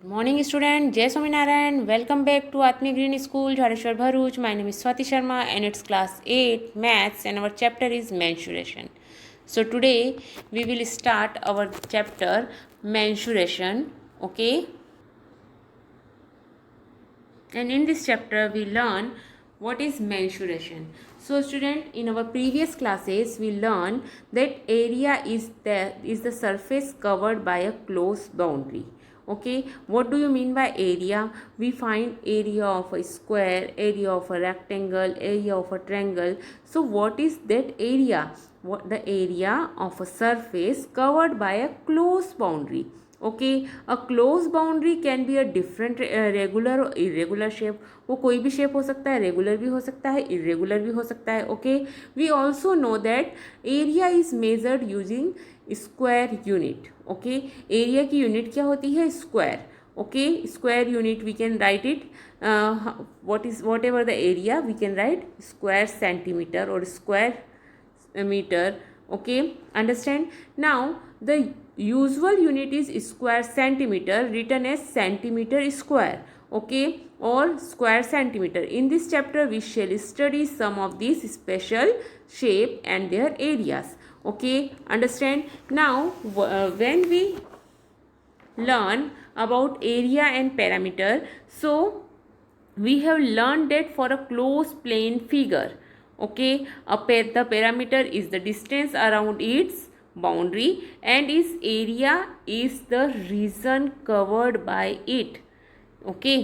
Good morning, student. Jai Swaminarayan. Welcome back to Atmi Green School, Jhareshwar Bharuch. My name is Swati Sharma and it's class 8 maths and our chapter is mensuration. So today we will start our chapter mensuration. Okay. And in this chapter we learn what is mensuration. So student, in our previous classes we learned that area is the surface covered by a closed boundary. Okay, what do you mean by area? We find area of a square, area of a rectangle, area of a triangle. So what is that area? What the area of a surface covered by a closed boundary. Okay, a close boundary can be a different regular और irregular shape. वो कोई भी shape हो सकता है, regular भी हो सकता है, इरेगुलर भी हो सकता है. Okay, we also know that area is measured using square unit. Okay, area की यूनिट क्या होती है? Square. Okay, square unit we can write it whatever the area we can write square centimetre और square metre. Okay, understand? Now the usual unit is square centimeter, written as centimeter square. Okay, or square centimeter. In this chapter we shall study some of these special shape and their areas. Okay, understand? Now when we learn about area and perimeter, so we have learned that for a closed plane figure, okay, the perimeter is the distance around its boundary and its area is the region covered by it. Okay,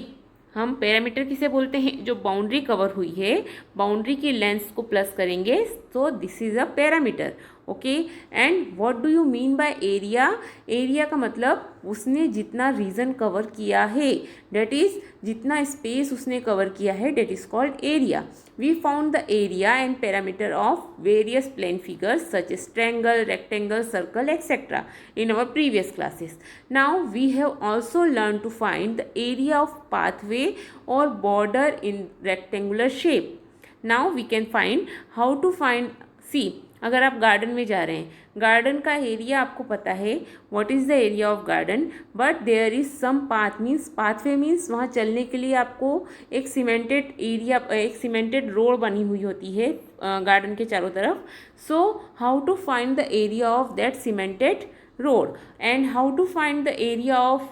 हम parameter किसे बोलते हैं? जो boundary cover हुई है, boundary की length को plus करेंगे, तो this is a parameter. Okay, and what do you mean by area? Area का मतलब उसने जितना रीजन कवर किया है, डेट इज जितना स्पेस उसने कवर किया है, that is called area. We found the area and parameter of various plane figures such as triangle, rectangle, circle etcetera in our previous classes. Now we have also learned to find the area of pathway or border in rectangular shape. Now we can find how to find. See, अगर आप garden में जा रहे हैं, garden का area आपको पता है, what is the area of garden, but there is some path. Means pathway means वहाँ चलने के लिए आपको एक सीमेंटेड एरिया, एक सीमेंटेड रोड बनी हुई होती है गार्डन के चारों तरफ. So how to find the area of that cemented road and how to find the area of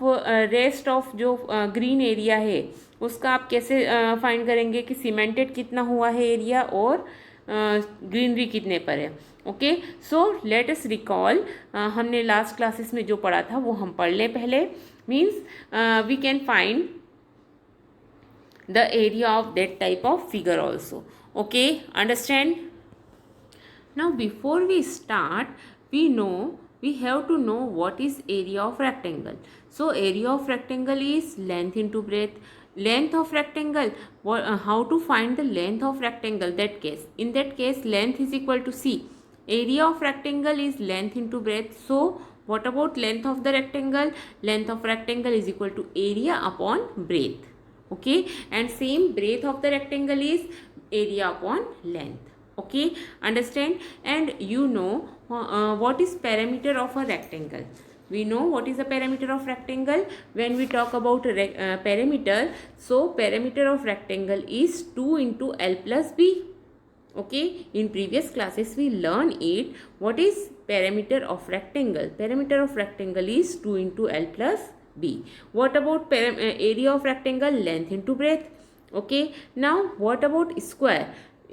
rest of जो ग्रीन एरिया है, उसका आप कैसे फाइंड करेंगे कि सीमेंटेड कितना हुआ है एरिया और ग्रीनरी कितने पर है. Okay, so let us recall. हमने लास्ट क्लासेस में जो पढ़ा था वो हम पढ़ लें पहले. Means we can find the area of that type of figure also. Okay, understand? Now before we start, we know we have to know what is area of rectangle. So area of rectangle is length into breadth. Length of rectangle, how to find the length of rectangle? In that case length is equal to c. Area of rectangle is length into breadth. So what about length of the rectangle? Length of rectangle is equal to area upon breadth. Okay, and same breadth of the rectangle is area upon length. Okay, understand? And you know what is perimeter of a rectangle? We know what is the perimeter of rectangle. When we talk about perimeter, so perimeter of rectangle is 2 into L plus B. Okay, in previous classes we learn it. What is perimeter of rectangle? Perimeter of rectangle is 2 into L plus B. What about area of rectangle? Length into breadth. Okay, now what about square?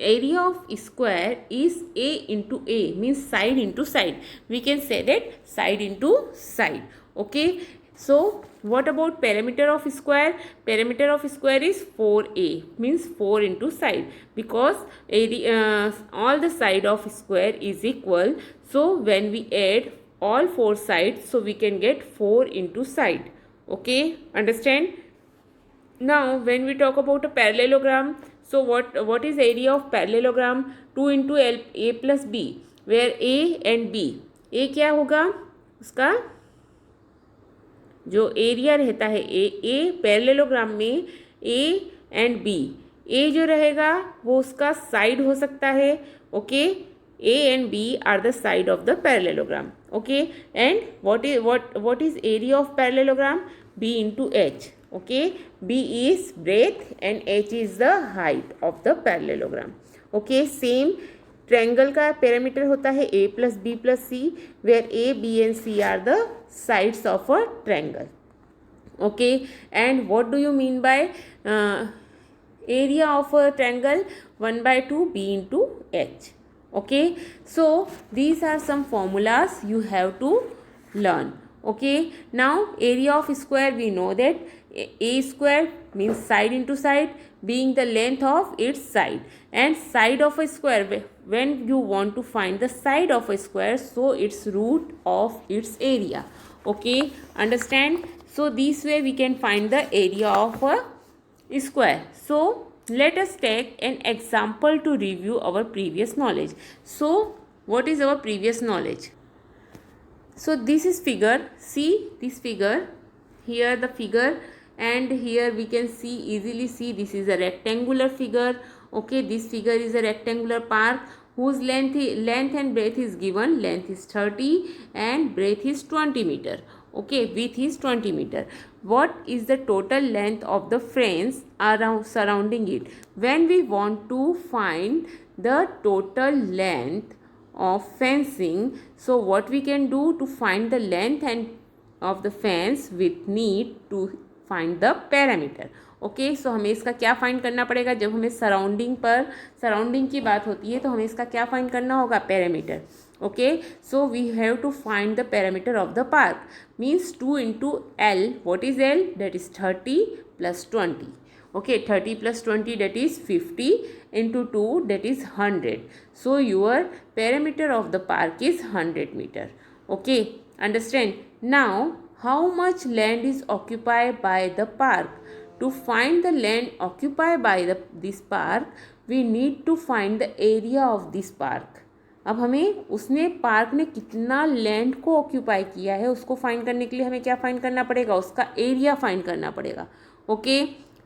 Area of square is a into a, means side into side. We can say that side into side. Okay, so what about perimeter of square? Perimeter of square is 4a, means 4 into side, because area, all the side of square is equal. So when we add all 4 sides, so we can get 4 into side. Okay, understand? Now when we talk about a parallelogram, so what is area of parallelogram? 2 into L a plus b, where a and b, a क्या होगा? उसका जो area रहता है a parallelogram में A and B, ए जो रहेगा वो उसका साइड हो सकता है. Okay, A and B are the side of the parallelogram. Okay, and what is area of parallelogram? B into H. Okay, B is breadth and H is the height of the parallelogram. Okay, same triangle का parameter होता है a plus b plus c, where a, b and c are the sides of a triangle. Okay, and what do you mean by area of a triangle? 1 by 2 b into h. Okay, so these are some formulas you have to learn. Okay, now area of square, we know that a square means side into side, being the length of its side, and side of a square, when you want to find the side of a square, so it's root of its area. Okay, understand? So this way we can find the area of a square. So let us take an example to review our previous knowledge. So what is our previous knowledge? So this is figure. See this figure. Here the figure, and here we can see, easily see, this is a rectangular figure. Okay, this figure is a rectangular park whose length and breadth is given. Length is 30 and breadth is 20 meter. Okay, width is 20 meter. What is the total length of the fence around surrounding it? When we want to find the total length of fencing, so what we can do to find the length and of the fence, with need to find the parameter. Okay, so हमें इसका क्या find करना पड़ेगा? जब हमें surrounding की बात होती है तो हमें इसका क्या फाइंड करना होगा? Parameter. Okay, so we have to find the parameter of the park. Means 2 into L. What is L? That is 30 plus 20. Okay, 30 plus 20, that is 50, into 2, that is 100. So your parameter of the park is 100 meter. Okay, understand? Now how much land is occupied by the park? To find the land occupied by this park, we need to find the area of this park. अब हमें उसने park ने कितना land को occupy किया है उसको find करने के लिए हमें क्या फाइंड करना पड़ेगा? उसका एरिया फाइंड करना पड़ेगा. Okay,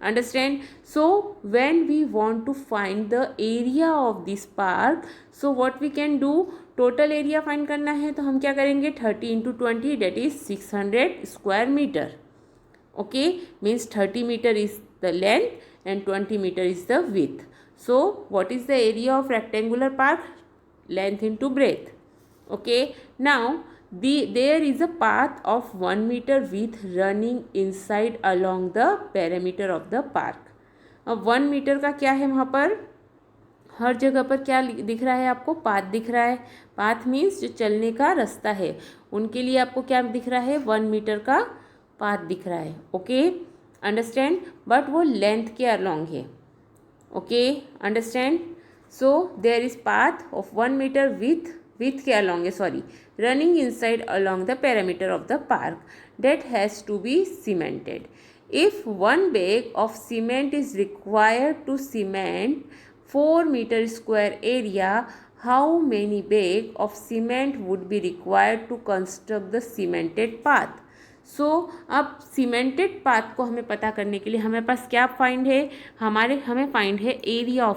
understand? So when we want to find the area of this park, so what we can do? Total area find करना है तो हम क्या करेंगे? 30 into 20, that is 600 square meter. Okay, means 30 meter is the length and 20 meter is the width. So what is the area of rectangular park? Length into breadth. Okay, now there is a path of 1 meter width running inside along the perimeter of the park. अब 1 metre का क्या है? वहाँ पर हर जगह पर क्या दिख रहा है आपको? पाथ दिख रहा है. पाथ मीन्स जो चलने का रास्ता है, उनके लिए आपको क्या दिख रहा है? 1 मीटर का पाथ दिख रहा है. Okay, understand? बट वो लेंथ के अलॉन्ग है. Okay, understand? So there is path of 1 meter with के अलॉन्ग है, sorry, running inside along the parameter of the park, that has to be cemented. If 1 bag of cement is required to cement 4 meter square area, how many bag of cement would be required to construct the cemented path? So अब cemented path को हमें पता करने के लिए हमें पास क्या find है? हमें फाइंड है area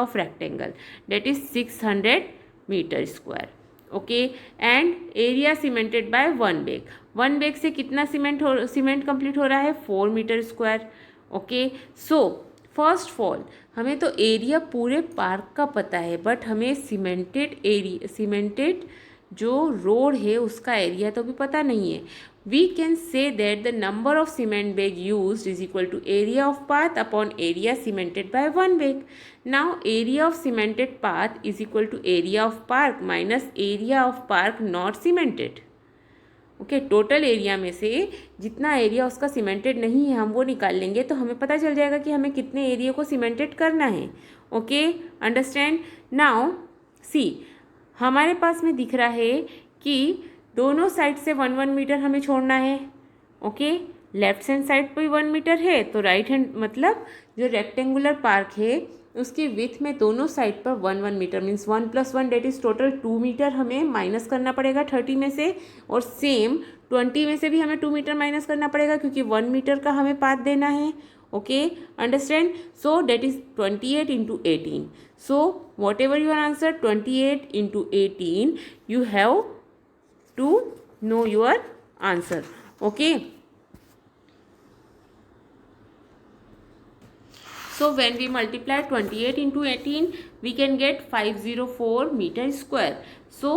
of rectangle, that is 600 meter square. Okay, and area cemented by 1 bag. 1 bag से कितना सीमेंट कंप्लीट हो रहा है? 4 meter square. Okay, so first of all हमें तो एरिया पूरे पार्क का पता है, बट हमें सीमेंटेड जो रोड है उसका एरिया तो भी पता नहीं है. We can say that the number of cement bag used is equal to area of path upon area cemented by 1 bag. Now area of cemented path is equal to area of park minus area of park not cemented. Okay, total area में से जितना area उसका cemented नहीं है हम वो निकाल लेंगे, तो हमें पता चल जाएगा कि हमें कितने एरिया को सीमेंटेड करना है. Okay, understand? नाउ सी, हमारे पास में दिख रहा है कि दोनों साइड से 1-1 मीटर हमें छोड़ना है. ओके, लेफ्ट हैंड साइड पर 1 मीटर है, तो राइट हैंड मतलब जो रेक्टेंगुलर पार्क है उसकी विथ में दोनों साइड पर 1-1 meter means 1 + 1 that is total 2 meter हमें माइनस करना पड़ेगा 30 में से, और सेम 20 में से भी हमें 2 मीटर माइनस करना पड़ेगा क्योंकि 1 मीटर का हमें पाथ देना है. Okay, understand? So that is 28 into 18. So whatever your answer, 28 into 18, you have to know your answer. Okay, So when we multiply 28 into 18, we can get 504 meter square. So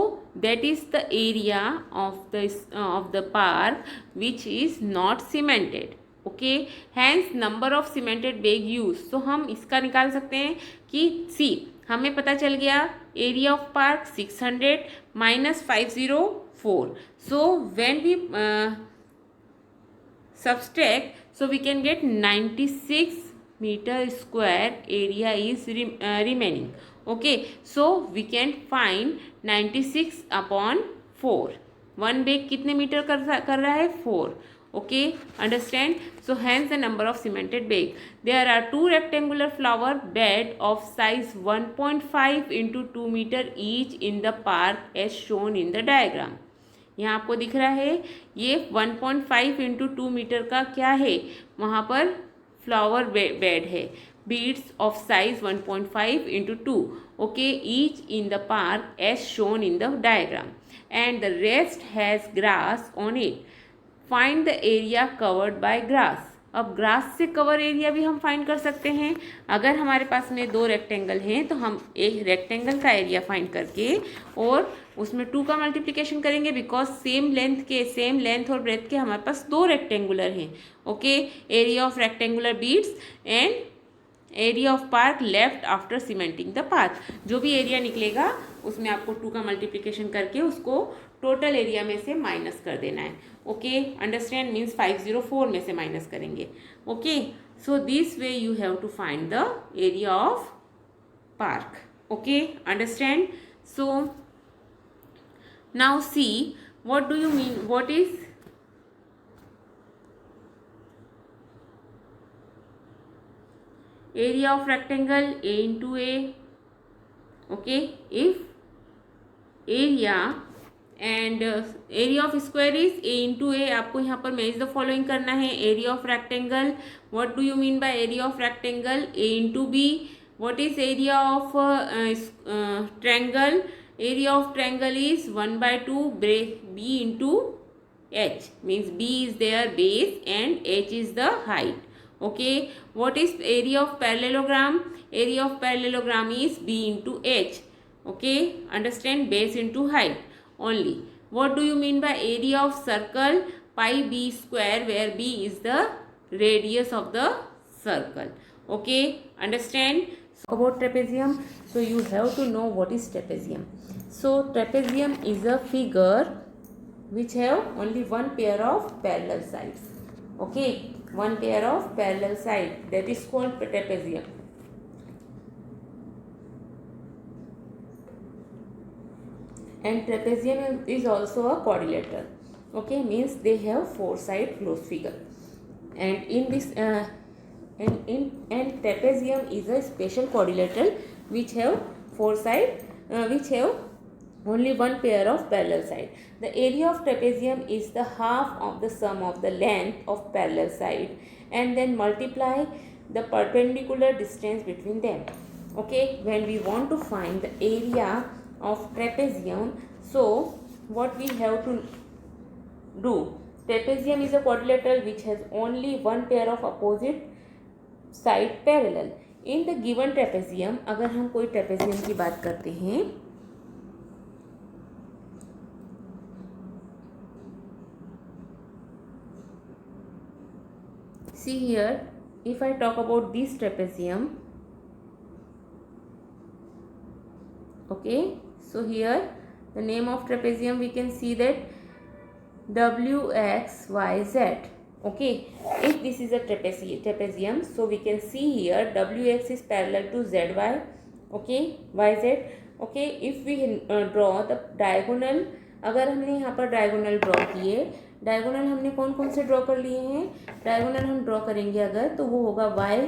that is the area of the park which is not cemented. Okay, hence number of cemented bag use. तो हम इसका निकाल सकते हैं कि सी हमें पता चल गया area of park 600 minus 504. So when we subtract, so we can get 96 meter square area is remaining. Okay, so we can find 96 upon 4. One bag कितने मीटर कर रहा है 4. Okay, understand? So hence the number of cemented bag. There are two rectangular flower bed of size 1.5 into 2 meter each in the park as shown in the diagram. यहाँ आपको दिख रहा है ये 1.5 इंटू 2 मीटर का क्या है, वहाँ पर फ्लावर बेड है. Beds of size 1.5 into 2. Okay, each in the park as shown in the diagram and the rest has grass on it. Find the area covered by grass. अब grass से cover area भी हम find कर सकते हैं. अगर हमारे पास में दो रेक्टेंगल हैं तो हम एक रेक्टेंगल का एरिया फाइंड करके और उसमें 2 का मल्टीप्लिकेशन करेंगे, बिकॉज सेम लेंथ और ब्रेथ के हमारे पास दो रेक्टेंगुलर हैं. Okay, area of rectangular beads and area of park left after cementing the path. जो भी एरिया निकलेगा उसमें आपको 2 का मल्टीप्लिकेशन करके उसको टोटल एरिया में से माइनस कर देना है. Okay, understand? मीन्स 504 में से माइनस करेंगे. Okay, so this way you have to find the area of park. Okay, understand? So now see what do you mean, what is area of rectangle a into a. Okay, if area and area of square is a into a, आपको यहाँ पर match the following करना है. Area of rectangle, what do you mean by area of rectangle? a into b. what is area of triangle? Area of triangle is 1/2 b into h, means b is their base and h is the height. Okay, what is area of parallelogram? Area of parallelogram is b into h. Okay, understand? Base into height only. What do you mean by area of circle? Pi b square, where b is the radius of the circle. Okay, understand? About trapezium, so you have to know what is trapezium. So trapezium is a figure which have only one pair of parallel sides. Okay, one pair of parallel side, that is called trapezium. And trapezium is also a quadrilateral. Okay, means they have 4 side closed figure. And in this and trapezium is a special quadrilateral which have 4 side, which have only one pair of parallel side. The area of trapezium is the half of the sum of the length of parallel side and then multiply the perpendicular distance between them. Okay, when we want to find the area of trapezium, so what we have to do, trapezium is a quadrilateral which has only one pair of opposite side parallel. In the given trapezium, अगर हम कोई trapezium की बात करते हैं, see here, if I talk about this trapezium, okay, so here the name of trapezium we can see that WXYZ. Okay, if this is a trapezium, so we can see here WX is parallel to ZY. Okay, YZ. Okay, if we draw the diagonal, अगर हमने यहाँ पर diagonal draw किए, diagonal हमने कौन कौन से draw कर लिए हैं? डायगोनल हम ड्रॉ करेंगे अगर, तो वो होगा y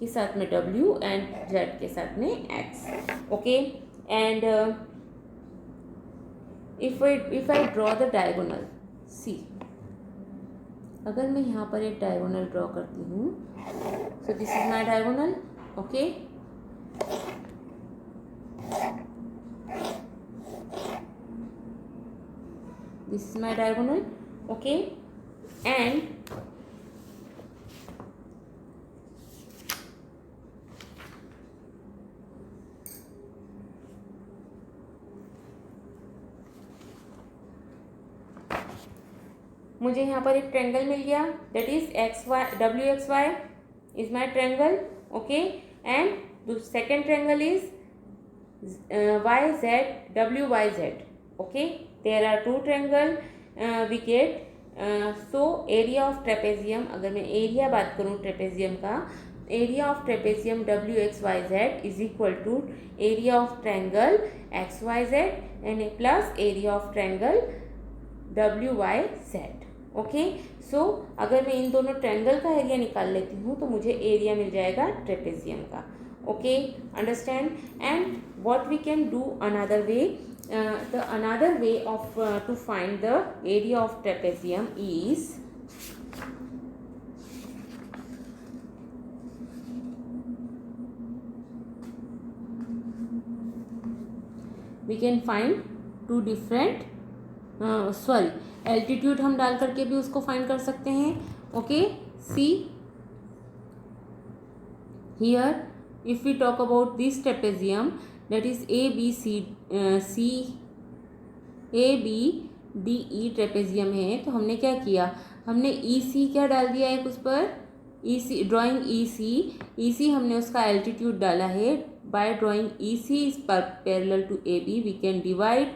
के साथ में w एंड z के साथ में x. Okay, and if I draw the diagonal, see, अगर मैं यहाँ पर एक डायगोनल ड्रॉ करती हूँ, so this is my diagonal. Okay, this is my diagonal. Okay, and मुझे यहाँ पर एक ट्रायंगल मिल गया, that is X Y, W X Y is my triangle, okay, and the second triangle is Y Z, W Y Z, okay. There are two triangle we get. So area of trapezium, अगर मैं area बात करूँ trapezium का, area of trapezium W X Y Z is equal to area of triangle X Y Z and plus area of triangle W Y Z, okay. So अगर मैं इन दोनों triangle का area निकाल लेती हूँ तो मुझे एरिया मिल जाएगा ट्रेपेजियम का, okay. Understand. And what we can do another way, the another way of to find the area of trapezium is we can find two different altitude हम डाल करके भी उसको फाइंड कर सकते हैं, okay. See here if we talk about this trapezium, that is A B C A B D E trapezium है. तो हमने क्या किया, हमने ई सी क्या डाल दिया एक उस पर, ई सी ड्राइंग ई सी हमने उसका एल्टीट्यूड डाला है. By drawing E C is parallel to A B we can divide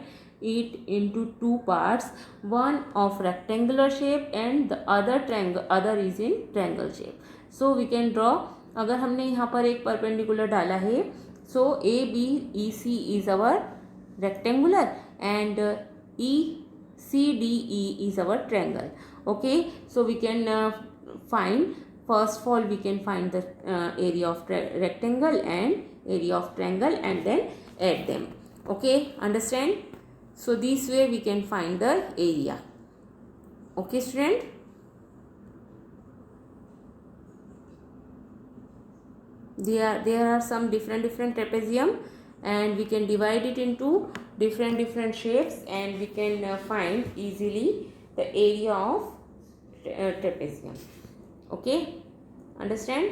it into two parts, one of rectangular shape and the other is in triangle shape. So we can draw. अगर हमने यहाँ पर एक perpendicular डाला है, so A B E C is our rectangular and E C D E is our triangle, okay. So we can find, first of all we can find the area of rectangle and area of triangle and then add them, okay. Understand. So this way we can find the area, okay student. There are some different trapezium and we can divide it into different shapes and we can find easily the area of trapezium, okay. Understand.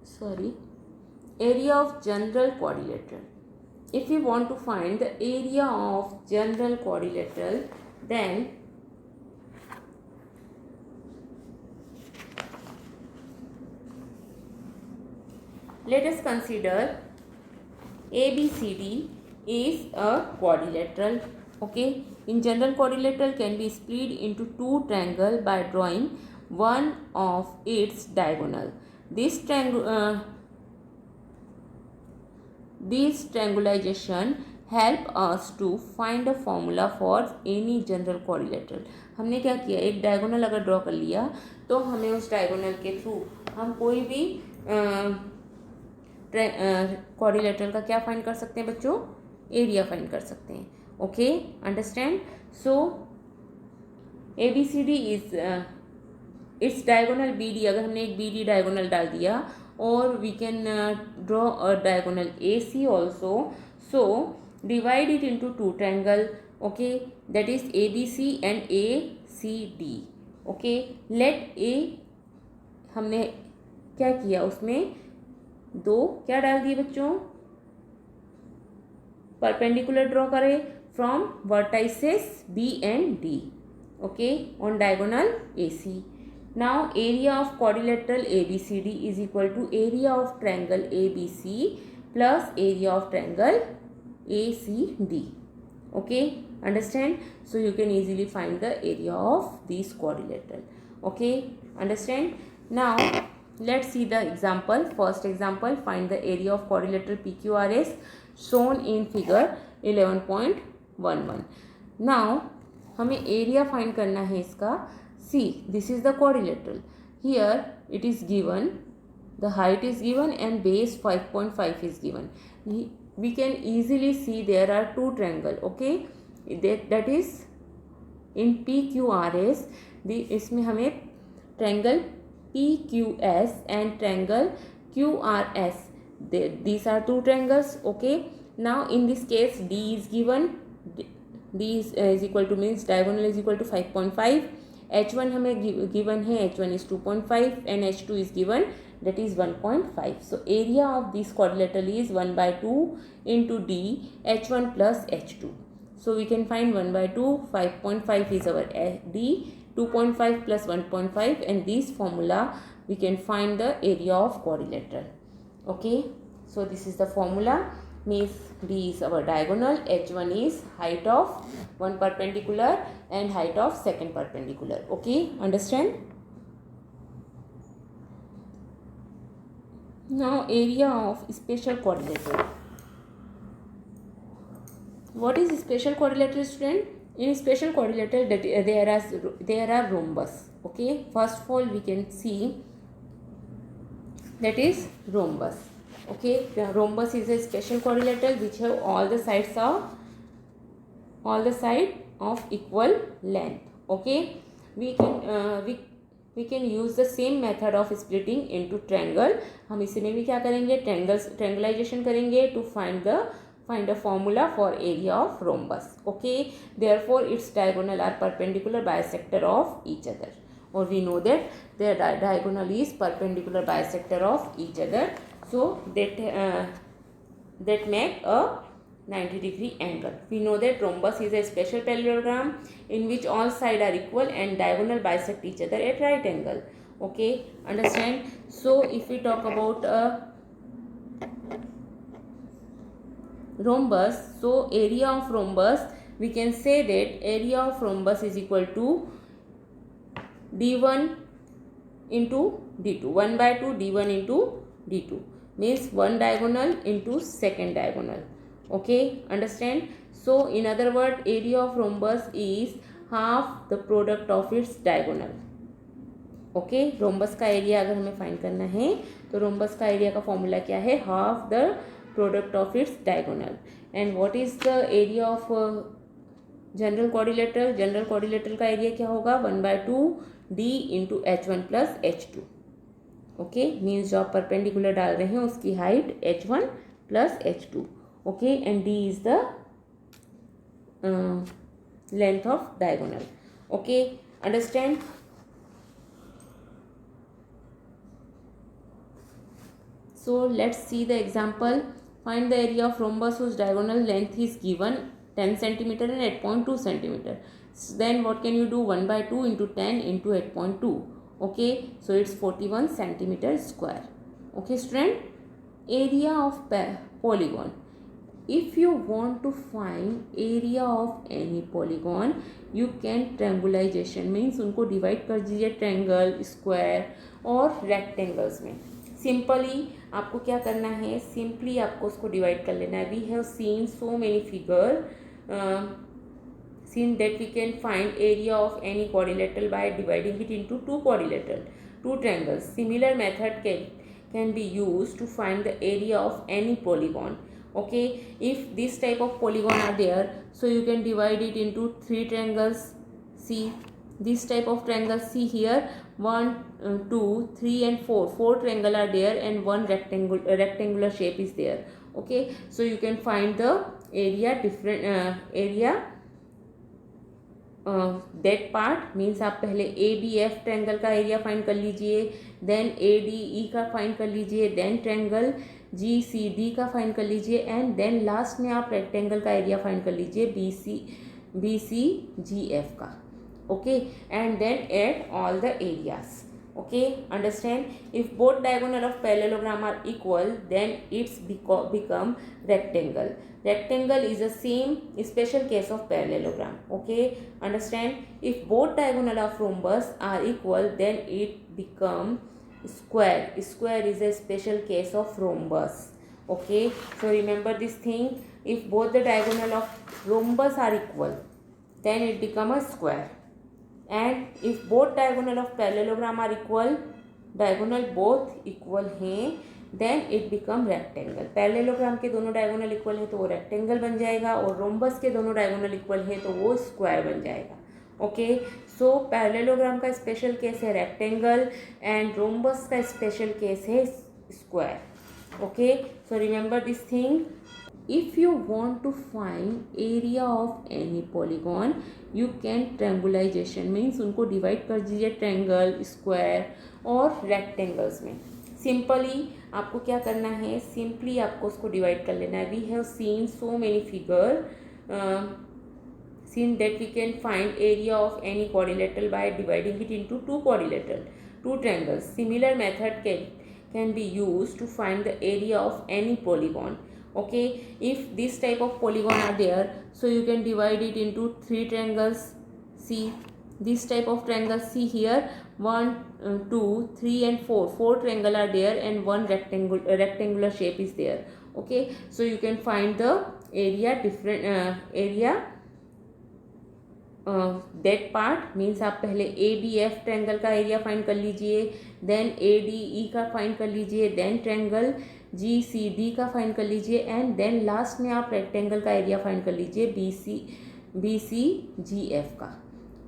Sorry. Area of general quadrilateral. If we want to find the area of general quadrilateral, then let us consider ABCD is a quadrilateral, okay. In general, quadrilateral can be split into two triangles by drawing one of its diagonal. This triangulation help us to find a formula for any general quadrilateral. हमने क्या किया, एक diagonal अगर draw कर लिया तो हमें उस डायगोनल के थ्रू हम कोई भी क्वाड्रिलेटरल का क्या फाइंड कर सकते हैं बच्चों, एरिया फाइंड कर सकते हैं, okay. Understand. So A B C D is its diagonal B D. अगर हमने एक बी डी डायगोनल डाल दिया और we can draw a diagonal AC also. So divide it into two triangle, okay, that is ABC and ACD, okay. Let A, हमने क्या किया, उसमें दो क्या डाल दिए बच्चों, परपेंडिकुलर ड्रॉ करें from vertices B and D, okay, on diagonal AC. Now area of quadrilateral ABCD is equal to area of triangle ABC plus area of triangle ACD, okay. Understand. So you can easily find the area of these quadrilateral, okay. Understand. Now let's see the example. First example, find the area of quadrilateral PQRS shown in figure 11.11. Now हमें area find करना है इसका. See, this is the quadrilateral. Here it is given, the height is given and base 5.5 is given. We can easily see there are two triangle, okay. That is in PQRS. इसमें हमें triangle PQS and triangle QRS. These are two triangles, okay. Now in this case D is given. D is equal to, means diagonal is equal to 5.5. H1 हमें given है, H1 is 2.5 and H2 is given, that is 1.5. So area of this quadrilateral is 1/2 into D H1 plus H2. So we can find 1 by 2, 5.5 is our D, 2.5 plus 1.5, and this formula we can find the area of quadrilateral. Okay, so this is the formula, means D is our diagonal, H1 is height of one perpendicular and height of second perpendicular. Okay, understand? Now area of special quadrilateral. What is special quadrilateral, student? In special quadrilateral there are rhombus. Okay, first of all we can see that is rhombus. Okay, the rhombus is a special quadrilateral which have all the sides of equal length. Okay, we can use the same method of splitting into triangle. हम इसमें भी क्या करेंगे, triangulation करेंगे to find a formula for area of rhombus. Okay, therefore its diagonal are perpendicular bisector of each other, or we know that their diagonal is perpendicular bisector of each other, so that make a 90-degree angle. We know that rhombus is a special parallelogram in which all sides are equal and diagonal bisect each other at right angle. Okay, understand? So if we talk about a rhombus, so area of rhombus, we can say that area of rhombus is equal to d1 into d2, 1 by 2 d1 into d2, means one diagonal into second diagonal. Okay, understand? So in other words, area of rhombus is half the product of its diagonal. Okay, rhombus का area अगर हमें find करना है तो rhombus का area का formula क्या है, half the product of its diagonal. And what is the area of general quadrilateral, general quadrilateral का एरिया क्या होगा, 1/2 d into H1 plus H2. Okay, means जो आप परपेंडिकुलर डाल रहे हैं उसकी height H1 plus H2. Okay, and d is the length of diagonal. Okay, understand? So let's see the example. Find the area of rhombus whose diagonal length is given 10 cm and 8.2 cm. So then what can you do? 1/2 into 10 into 8.2. Okay, so it's 41 cm square. Okay, student, area of polygon. If you want to find area of any polygon, you can triangulation, means उनको divide कर दीजिए triangle, square और rectangles में. Simply आपको क्या करना है, simply आपको उसको डिवाइड कर लेना है. We have seen so many figure, seen that we can find area of any quadrilateral by dividing it into two triangles. Similar method can be used to find the area of any polygon. Okay, if this type of polygon are there, so you can divide it into 3 triangles. See this type of triangle, see here 1 2 3 and 4 triangle are there and one rectangular shape is there. Okay, so you can find the area area that part, means आप पहले ABF triangle का area find कर लीजिए, then ADE का find कर लीजिए, then triangle GCD का find कर लीजिए, एंड देन लास्ट में आप रेक्टेंगल का एरिया फाइंड कर लीजिए BCGF का. Okay, and then add all the areas. Okay, understand? If both diagonal of parallelogram are equal, then it's become rectangle. Rectangle is the same special case of parallelogram. Okay, understand? If both diagonal of rhombus are equal, then it become square. Square is a special case of rhombus. Okay, so remember this thing. If both the diagonal of rhombus are equal, then it become a square. And if both diagonal of parallelogram are equal, diagonal both equal हैं, then it become rectangle. parallelogram के दोनों diagonal equal है तो वो rectangle बन जाएगा, और rhombus के दोनों diagonal equal है तो वो square बन जाएगा. Okay, so parallelogram का special case है rectangle and rhombus का special case है square. Okay, so remember this thing. If you want to find area of any polygon, you can triangulation, means उनको डिवाइड कर दीजिए triangle, square और rectangles में. Simply आपको क्या करना है, सिंपली आपको उसको डिवाइड कर लेना है. We have seen so many figure, seen that we can find area of any quadrilateral by dividing it into two triangles. Similar method can be used to find the area of any polygon. Okay, if this type of polygon are there, so you can divide it into three triangles. See this type of triangle. See here, 1 2 3 and 4 triangle are there, and one rectangular shape is there. Okay, so you can find the area area that part means आप पहले A B F triangle का area find कर लीजिए, then A D E का find कर लीजिए, then triangle जी C D का find कर लीजिए, एंड देन लास्ट में आप रेक्टेंगल का एरिया फाइंड कर लीजिए बी सी जी एफ का.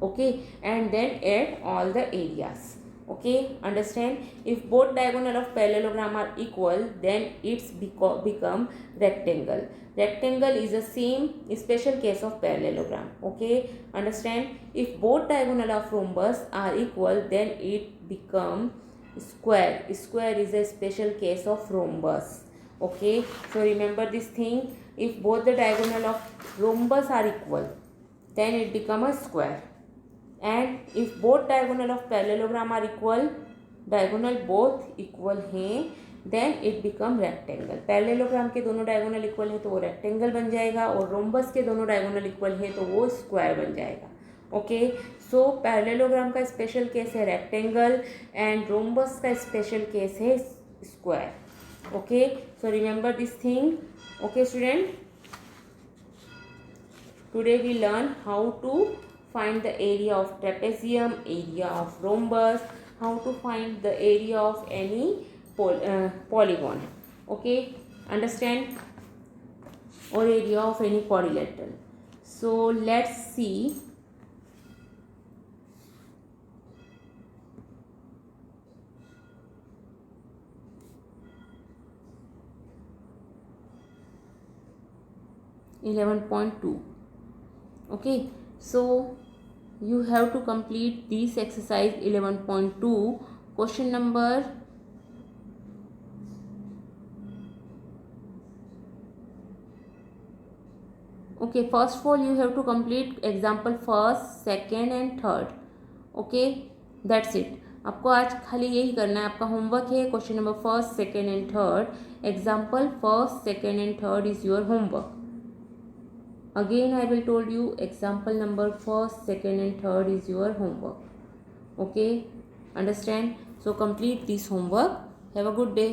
Okay, and then add all the areas. Okay, understand? If both diagonal of parallelogram are equal, then it's become rectangle. Rectangle is the same special case of parallelogram. Okay, understand? If both diagonal of rhombus are equal, then it become square. Square is a special case of rhombus. Okay, so remember this thing. If both the diagonal of rhombus are equal, then it become a square. And if both diagonal of parallelogram are equal, diagonal both equal हैं, then it become rectangle. parallelogram के दोनों diagonal equal है तो वो rectangle बन जाएगा, और rhombus के दोनों diagonal equal है तो वो square बन जाएगा. Okay, so parallelogram का special case है rectangle, and rhombus का special case है square. Okay, so remember this thing. Okay student, today we learn how to find the area of trapezium, area of rhombus, how to find the area of any polygon. Okay, understand? Or area of any quadrilateral. So let's see. (11.2). Okay, so you have to complete this exercise 11.2. Question number okay, first of all you have to complete example first, second and third. Okay, that's it. आपको आज खाली यही करना है. आपका homework है question number first, second and third. Example first, second and third is your homework. Again I will told you example number first, second and third is your homework. Okay, understand? So complete this homework. Have a good day.